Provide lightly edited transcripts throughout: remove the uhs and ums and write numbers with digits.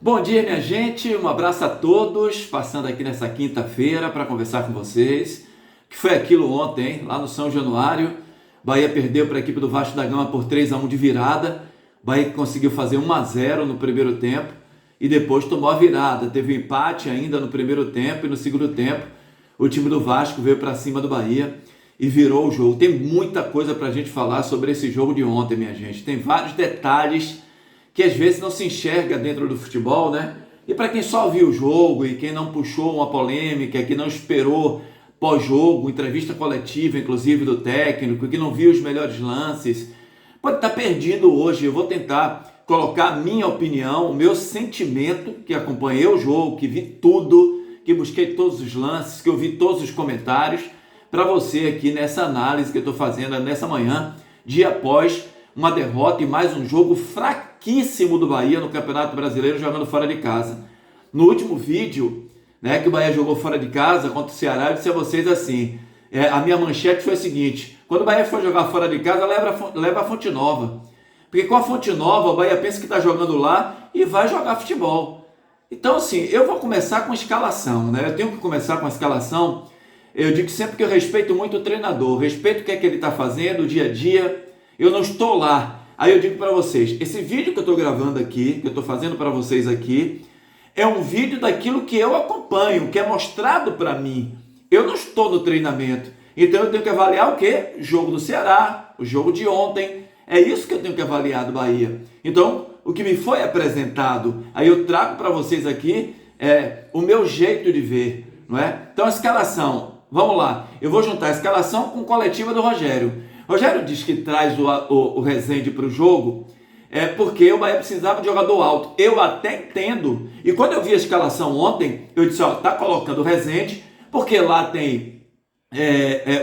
Bom dia, minha gente, um abraço a todos, passando aqui nessa quinta-feira para conversar com vocês, que foi aquilo ontem, lá no São Januário. Bahia perdeu para a equipe do Vasco da Gama por 3-1 de virada. Bahia conseguiu fazer 1-0 no primeiro tempo e depois tomou a virada. Teve um empate ainda no primeiro tempo e no segundo tempo o time do Vasco veio para cima do Bahia e virou o jogo. Tem muita coisa para a gente falar sobre esse jogo de ontem, minha gente. Tem vários detalhes que às vezes não se enxerga dentro do futebol, né? E para quem só viu o jogo e quem não puxou uma polêmica, que não esperou pós-jogo, entrevista coletiva, inclusive do técnico, que não viu os melhores lances, pode estar perdido hoje. Eu vou tentar colocar a minha opinião, o meu sentimento, que acompanhei o jogo, que vi tudo, que busquei todos os lances, que eu vi todos os comentários, para você aqui nessa análise que eu estou fazendo nessa manhã, dia após uma derrota e mais um jogo fraquíssimo do Bahia no Campeonato Brasileiro, jogando fora de casa. No último vídeo, né, que o Bahia jogou fora de casa contra o Ceará, eu disse a vocês assim, a minha manchete foi a seguinte: quando o Bahia for jogar fora de casa, leva a Fonte Nova, porque com a Fonte Nova o Bahia pensa que está jogando lá e vai jogar futebol. Então assim, eu vou começar com a escalação, né? Eu tenho que começar com a escalação. Eu digo sempre que eu respeito muito o treinador, respeito o que é que ele está fazendo, o dia a dia. Eu não estou lá. Aí eu digo para vocês, esse vídeo que eu estou gravando aqui, que eu estou fazendo para vocês aqui, é um vídeo daquilo que eu acompanho, que é mostrado para mim. Eu não estou no treinamento. Então eu tenho que avaliar o quê? O jogo do Ceará, o jogo de ontem. É isso que eu tenho que avaliar do Bahia. Então, o que me foi apresentado, aí eu trago para vocês aqui o meu jeito de ver, não é? Então a escalação, vamos lá. Eu vou juntar a escalação com a coletiva do Rogério. Rogério diz que traz o Rezende para o jogo porque o Bahia precisava de jogador alto. Eu até entendo. E quando eu vi a escalação ontem, eu disse, tá colocando o Rezende, porque lá tem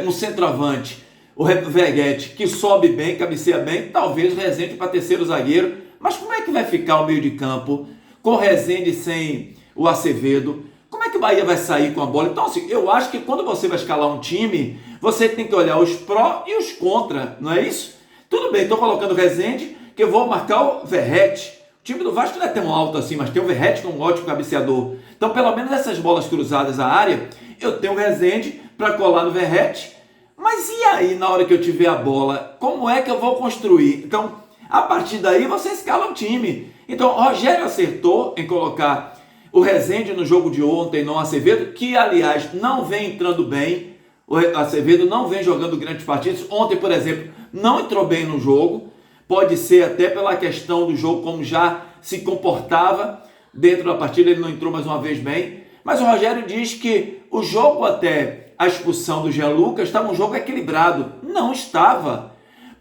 um centroavante, o Veguete, que sobe bem, cabeceia bem, talvez o Rezende para terceiro zagueiro. Mas como é que vai ficar o meio de campo com o Rezende sem o Acevedo? Como é que o Bahia vai sair com a bola? Então, assim, eu acho que quando você vai escalar um time, você tem que olhar os pró e os contra, não é isso? Tudo bem, estou colocando o Rezende, que eu vou marcar o Verratti. O time do Vasco não é tão alto assim, mas tem o Verratti que é um ótimo cabeceador. Então, pelo menos essas bolas cruzadas à área, eu tenho o Rezende para colar no Verratti. Mas e aí, na hora que eu tiver a bola, como é que eu vou construir? Então, a partir daí, você escala o time. Então, o Rogério acertou em colocar o Rezende no jogo de ontem, não o Acevedo, que, aliás, não vem entrando bem. O Acevedo não vem jogando grandes partidas. Ontem, por exemplo, não entrou bem no jogo. Pode ser até pela questão do jogo, como já se comportava dentro da partida, ele não entrou mais uma vez bem. Mas o Rogério diz que o jogo até a expulsão do Jean Lucas estava um jogo equilibrado. Não estava.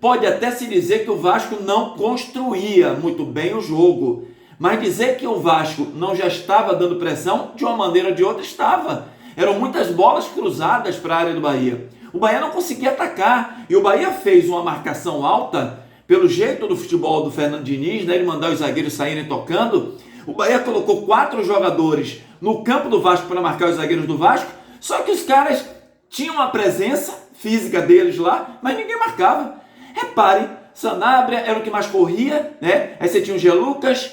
Pode até se dizer que o Vasco não construía muito bem o jogo. Mas dizer que o Vasco não já estava dando pressão, de uma maneira ou de outra, estava. Eram muitas bolas cruzadas para a área do Bahia. O Bahia não conseguia atacar. E o Bahia fez uma marcação alta, pelo jeito do futebol do Fernando Diniz, né? Ele mandar os zagueiros saírem tocando. O Bahia colocou 4 jogadores no campo do Vasco para marcar os zagueiros do Vasco. Só que os caras tinham a presença física deles lá, mas ninguém marcava. Reparem, Sanabria era o que mais corria, né? Aí você tinha o G. Lucas,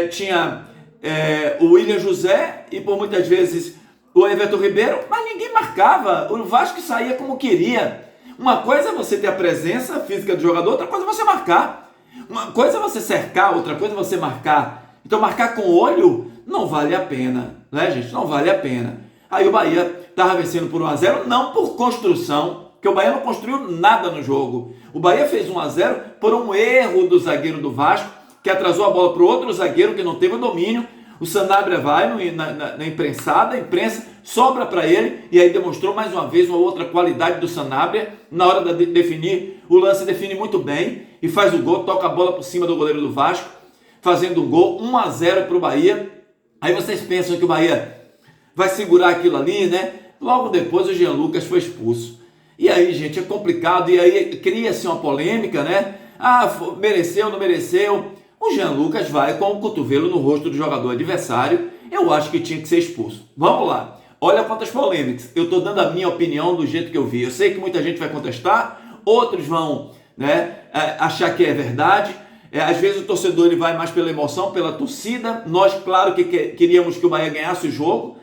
tinha o William José e por muitas vezes o Everton Ribeiro, mas ninguém marcava. O Vasco saía como queria. Uma coisa é você ter a presença física do jogador, outra coisa é você marcar. Uma coisa é você cercar, outra coisa é você marcar. Então marcar com o olho não vale a pena, né, gente? Não vale a pena. Aí o Bahia estava vencendo por 1-0, não por construção, porque o Bahia não construiu nada no jogo. O Bahia fez 1-0 por um erro do zagueiro do Vasco, que atrasou a bola para o outro zagueiro que não teve o domínio. O Sanabria vai na imprensada, a imprensa sobra para ele, e aí demonstrou mais uma vez uma outra qualidade do Sanabria. Na hora de definir, o lance define muito bem e faz o gol, toca a bola por cima do goleiro do Vasco, fazendo o gol, 1-0 para o Bahia. Aí vocês pensam que o Bahia vai segurar aquilo ali, né? Logo depois o Jean Lucas foi expulso. E aí, gente, é complicado, e aí cria-se uma polêmica, né? Mereceu, não mereceu? O Jean Lucas vai com o cotovelo no rosto do jogador adversário. Eu acho que tinha que ser expulso. Vamos lá. Olha quantas polêmicas. Eu estou dando a minha opinião do jeito que eu vi. Eu sei que muita gente vai contestar, outros vão, né, achar que é verdade. Às vezes o torcedor ele vai mais pela emoção, pela torcida. Nós, claro que queríamos que o Bahia ganhasse o jogo,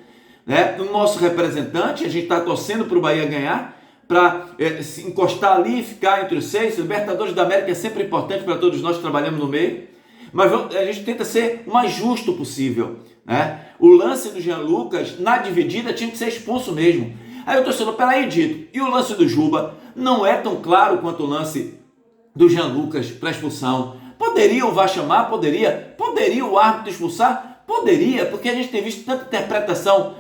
né? O nosso representante, a gente está torcendo para o Bahia ganhar, para se encostar ali e ficar entre os 6. Libertadores da América é sempre importante para todos nós que trabalhamos no meio, mas a gente tenta ser o mais justo possível, né? O lance do Jean Lucas, na dividida, tinha que ser expulso mesmo. Aí o torcedor, peraí, Dito, e o lance do Juba não é tão claro quanto o lance do Jean Lucas para expulsão? Poderia o VAR chamar? Poderia. Poderia o árbitro expulsar? Poderia, porque a gente tem visto tanta interpretação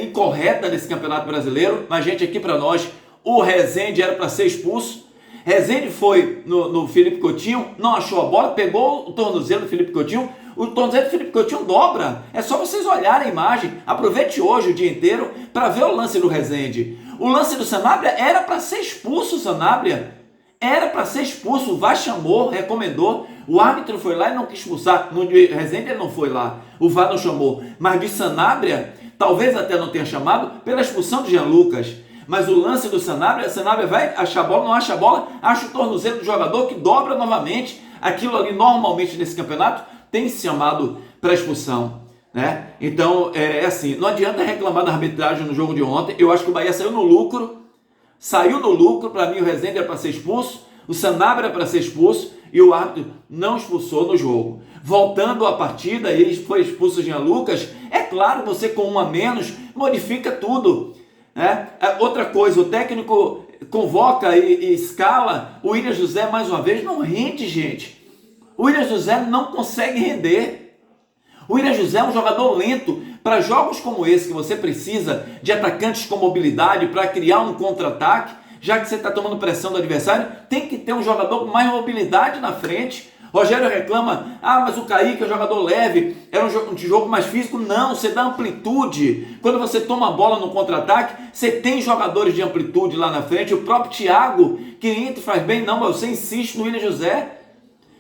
incorreta nesse Campeonato Brasileiro. Mas, gente, aqui para nós, o Rezende era para ser expulso. Rezende foi no Felipe Coutinho, não achou a bola, pegou o tornozelo do Felipe Coutinho. O tornozelo do Felipe Coutinho dobra. É só vocês olharem a imagem. Aproveite hoje o dia inteiro para ver o lance do Rezende. O lance do Sanabria era para ser expulso, o Sanabria. Era para ser expulso, o VAR chamou, recomendou, o árbitro foi lá e não quis expulsar. No de Rezende ele não foi lá, o VAR não chamou. Mas de Sanabria, talvez até não tenha chamado pela expulsão de Jean Lucas. Mas o lance do Sanabria vai achar a bola, não acha a bola, acha o tornozelo do jogador que dobra novamente. Aquilo ali normalmente nesse campeonato tem se chamado para expulsão, né? Então é assim, não adianta reclamar da arbitragem no jogo de ontem. Eu acho que o Bahia saiu no lucro. Para mim o Rezende era para ser expulso, o Sanabria era para ser expulso e o árbitro não expulsou no jogo. Voltando à partida, ele foi expulso o Jean Lucas. É claro, você com um a menos modifica tudo, né? Outra coisa, o técnico convoca e escala o William José mais uma vez, não rende, gente. O William José não consegue render. O William José é um jogador lento. Para jogos como esse, que você precisa de atacantes com mobilidade para criar um contra-ataque, já que você está tomando pressão do adversário, tem que ter um jogador com mais mobilidade na frente. Rogério reclama, mas o Kaique é um jogador leve, era um jogo mais físico. Não, você dá amplitude. Quando você toma a bola no contra-ataque, você tem jogadores de amplitude lá na frente. O próprio Thiago, que entra e faz bem, não, mas você insiste no William José,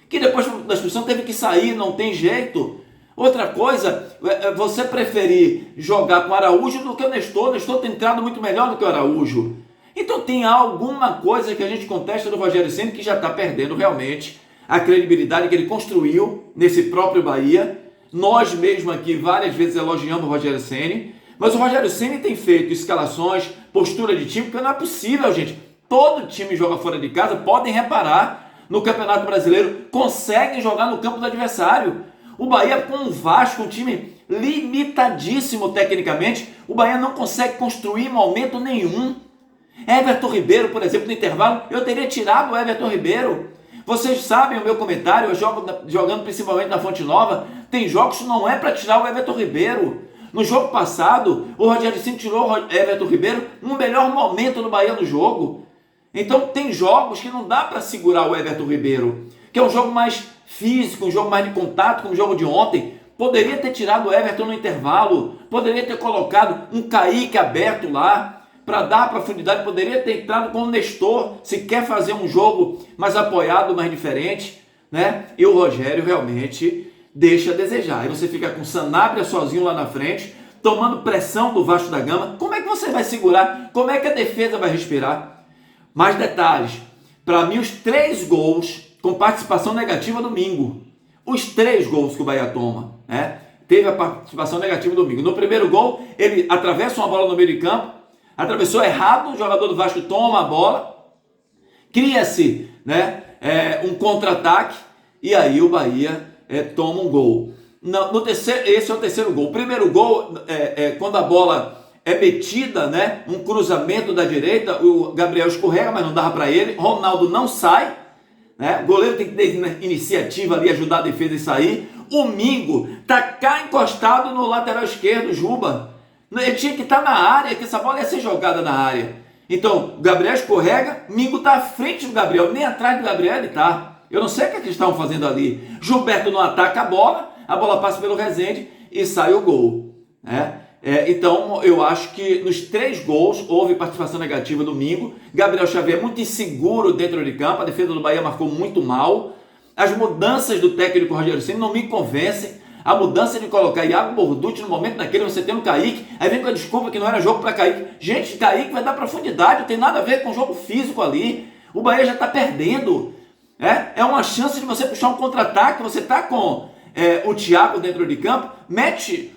que depois da expulsão teve que sair, não tem jeito. Outra coisa, você preferir jogar com o Araújo do que o Nestor. O Nestor tem entrado muito melhor do que o Araújo. Então tem alguma coisa que a gente contesta do Rogério Ceni, que já está perdendo realmente a credibilidade que ele construiu nesse próprio Bahia. Nós mesmo aqui várias vezes elogiamos o Rogério Ceni, mas o Rogério Ceni tem feito escalações, postura de time, que não é possível, gente. Todo time joga fora de casa, podem reparar, no Campeonato Brasileiro, conseguem jogar no campo do adversário. O Bahia com o Vasco, um time limitadíssimo tecnicamente, o Bahia não consegue construir momento nenhum. Everton Ribeiro, por exemplo, no intervalo, eu teria tirado o Everton Ribeiro. Vocês sabem o meu comentário, eu jogo jogando principalmente na Fonte Nova, tem jogos que não é para tirar o Everton Ribeiro. No jogo passado, o Rogério Ceni tirou o Everton Ribeiro no melhor momento do Bahia no jogo. Então tem jogos que não dá para segurar o Everton Ribeiro, que é um jogo mais físico, um jogo mais de contato, como o jogo de ontem. Poderia ter tirado o Everton no intervalo, poderia ter colocado um Kaique aberto lá, para dar profundidade, poderia ter entrado com o Nestor, se quer fazer um jogo mais apoiado, mais diferente, né? E o Rogério realmente deixa a desejar. Aí você fica com o Sanabria sozinho lá na frente, tomando pressão do Vasco da Gama. Como é que você vai segurar? Como é que a defesa vai respirar? Mais detalhes. Para mim, os 3 gols com participação negativa domingo. Os 3 gols que o Bahia toma, né? Teve a participação negativa domingo. No primeiro gol, ele atravessa uma bola no meio de campo, atravessou errado, o jogador do Vasco toma a bola, cria-se, né, um contra-ataque, e aí o Bahia toma um gol. No terceiro, esse é o terceiro gol. O primeiro gol, quando a bola é metida, né, um cruzamento da direita, o Gabriel escorrega, mas não dava para ele, Ronaldo não sai, né, o goleiro tem que ter iniciativa ali, ajudar a defesa e sair. O Mingo tá cá encostado no lateral esquerdo, Juba. Ele tinha que estar na área, que essa bola ia ser jogada na área. Então, o Gabriel escorrega, Mingo está à frente do Gabriel, nem atrás do Gabriel ele está. Eu não sei o que eles estavam fazendo ali. Gilberto não ataca a bola passa pelo Rezende e sai o gol, né? Então, eu acho que nos 3 gols houve participação negativa do Mingo. Gabriel Xavier muito inseguro dentro de campo, a defesa do Bahia marcou muito mal. As mudanças do técnico Rogério Ceni não me convencem. A mudança de colocar Iago Borducci no momento daquele, você tem um Kaique, aí vem com a desculpa que não era jogo para Kaique. Gente, Kaique vai dar profundidade, não tem nada a ver com jogo físico ali. O Bahia já está perdendo. É uma chance de você puxar um contra-ataque. Você está com o Thiago dentro de campo, mete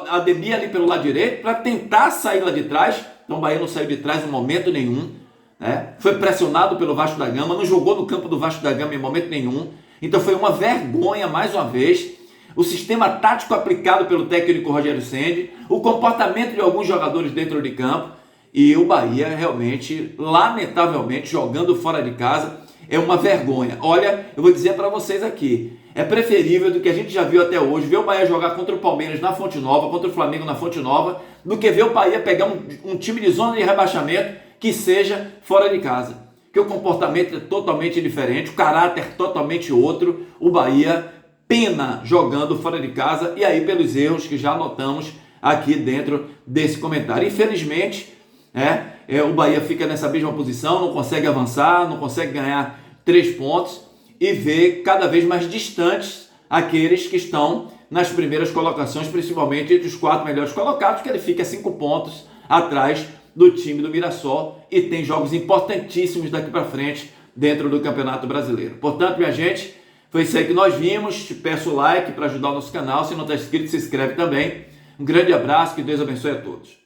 a Ademir ali pelo lado direito para tentar sair lá de trás. Então o Bahia não saiu de trás em momento nenhum, né? Foi pressionado pelo Vasco da Gama, não jogou no campo do Vasco da Gama em momento nenhum. Então foi uma vergonha mais uma vez. O sistema tático aplicado pelo técnico Rogério Ceni, o comportamento de alguns jogadores dentro de campo, e o Bahia realmente, lamentavelmente, jogando fora de casa, é uma vergonha. Olha, eu vou dizer para vocês aqui, é preferível do que a gente já viu até hoje, ver o Bahia jogar contra o Palmeiras na Fonte Nova, contra o Flamengo na Fonte Nova, do que ver o Bahia pegar um time de zona de rebaixamento que seja fora de casa. Que o comportamento é totalmente diferente, o caráter totalmente outro. O Bahia pena jogando fora de casa, e aí pelos erros que já notamos aqui dentro desse comentário. Infelizmente, o Bahia fica nessa mesma posição, não consegue avançar, não consegue ganhar 3 pontos e vê cada vez mais distantes aqueles que estão nas primeiras colocações, principalmente entre os 4 melhores colocados, que ele fica 5 pontos atrás do time do Mirassol e tem jogos importantíssimos daqui para frente dentro do Campeonato Brasileiro. Portanto, minha gente, foi isso aí que nós vimos. Te peço o like para ajudar o nosso canal. Se não está inscrito, se inscreve também. Um grande abraço, que Deus abençoe a todos.